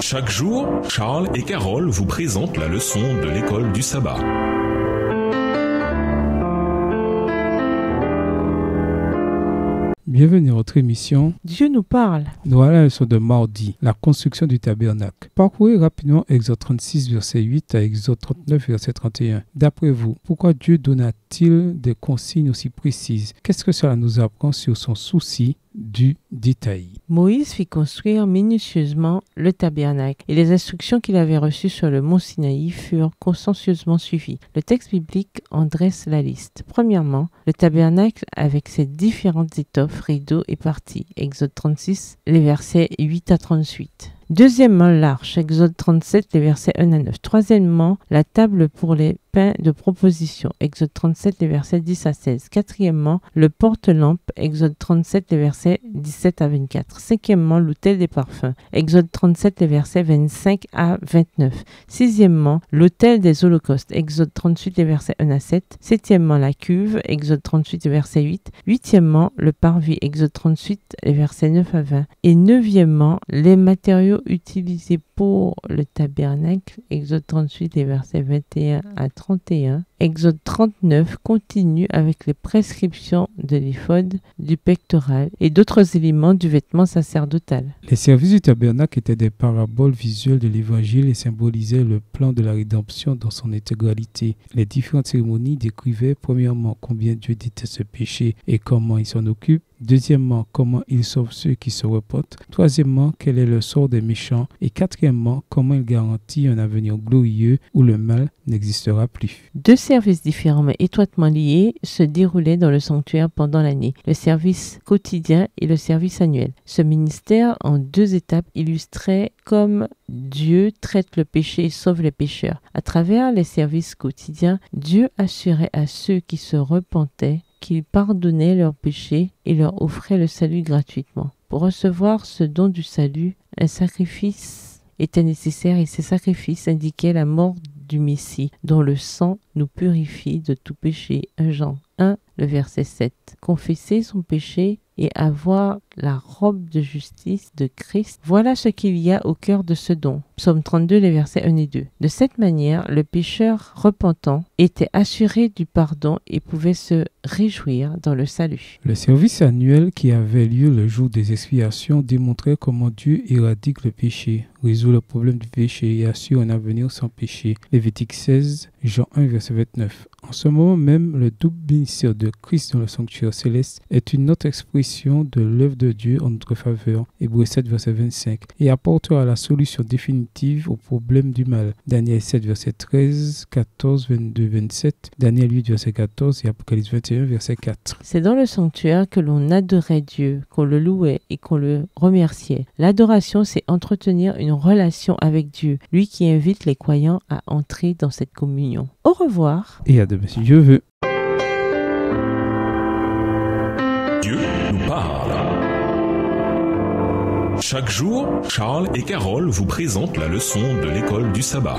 Chaque jour, Charles et Carole vous présentent la leçon de l'école du sabbat. Bienvenue à notre émission. Dieu nous parle. Nous voilà à la leçon de mardi, la construction du tabernacle. Parcourez rapidement Exode 36, verset 8 à Exode 39, verset 31. D'après vous, pourquoi Dieu donna-t-il des consignes aussi précises? Qu'est-ce que cela nous apprend sur son souci du détail? Moïse fit construire minutieusement le tabernacle et les instructions qu'il avait reçues sur le mont Sinaï furent consciencieusement suivies. Le texte biblique en dresse la liste. Premièrement, le tabernacle avec ses différentes étoffes, rideaux et parties. Exode 36, les versets 8 à 38. Deuxièmement, l'arche, Exode 37, les versets 1 à 9. Troisièmement, la table pour les pains de proposition, Exode 37, les versets 10 à 16. Quatrièmement, le porte-lampe, Exode 37, les versets 17 à 24. Cinquièmement, l'autel des parfums, Exode 37, les versets 25 à 29. Sixièmement, l'autel des holocaustes, Exode 38, les versets 1 à 7. Septièmement, la cuve, Exode 38, les versets 8. Huitièmement, le parvis, Exode 38, les versets 9 à 20. Et neuvièmement, les matériaux utilisés pour le tabernacle, Exode 38, les versets 21 à 31. Exode 39 continue avec les prescriptions de l'éphod, du pectoral et d'autres éléments du vêtement sacerdotal. Les services du tabernacle étaient des paraboles visuelles de l'évangile et symbolisaient le plan de la rédemption dans son intégralité. Les différentes cérémonies décrivaient premièrement combien Dieu déteste ce péché et comment il s'en occupe. Deuxièmement, comment il sauve ceux qui se repentent. Troisièmement, quel est le sort des méchants. Et quatrièmement, comment il garantit un avenir glorieux où le mal n'existera plus. Deux services différents mais étroitement liés se déroulaient dans le sanctuaire pendant l'année, le service quotidien et le service annuel. Ce ministère en deux étapes illustrait comme Dieu traite le péché et sauve les pécheurs. À travers les services quotidiens, Dieu assurait à ceux qui se repentaient qu'il pardonnait leurs péchés et leur offrait le salut gratuitement. Pour recevoir ce don du salut, un sacrifice était nécessaire et ces sacrifices indiquaient la mort du Messie, dont le sang nous purifie de tout péché. 1 Jean 1, le verset 7. Confesser son péché et avoir la robe de justice de Christ, voilà ce qu'il y a au cœur de ce don. Psaume 32, les versets 1 et 2. De cette manière, le pécheur repentant était assuré du pardon et pouvait se réjouir dans le salut. Le service annuel qui avait lieu le jour des expiations démontrait comment Dieu éradique le péché, résout le problème du péché et assure un avenir sans péché. Lévitique 16, Jean 1, verset 29. En ce moment même, le double ministère de Christ dans le sanctuaire céleste est une autre expression de l'œuvre de Dieu en notre faveur, Hébreux 7, verset 25, et apportera la solution définitive au problème du mal. Daniel 7, verset 13, 14, 22, 27, Daniel 8, verset 14 et Apocalypse 21, verset 4. C'est dans le sanctuaire que l'on adorait Dieu, qu'on le louait et qu'on le remerciait. L'adoration, c'est entretenir une relation avec Dieu, lui qui invite les croyants à entrer dans cette communion. Au revoir. Et à demain si Dieu veut. Dieu nous parle. Chaque jour, Charles et Carole vous présentent la leçon de l'école du sabbat.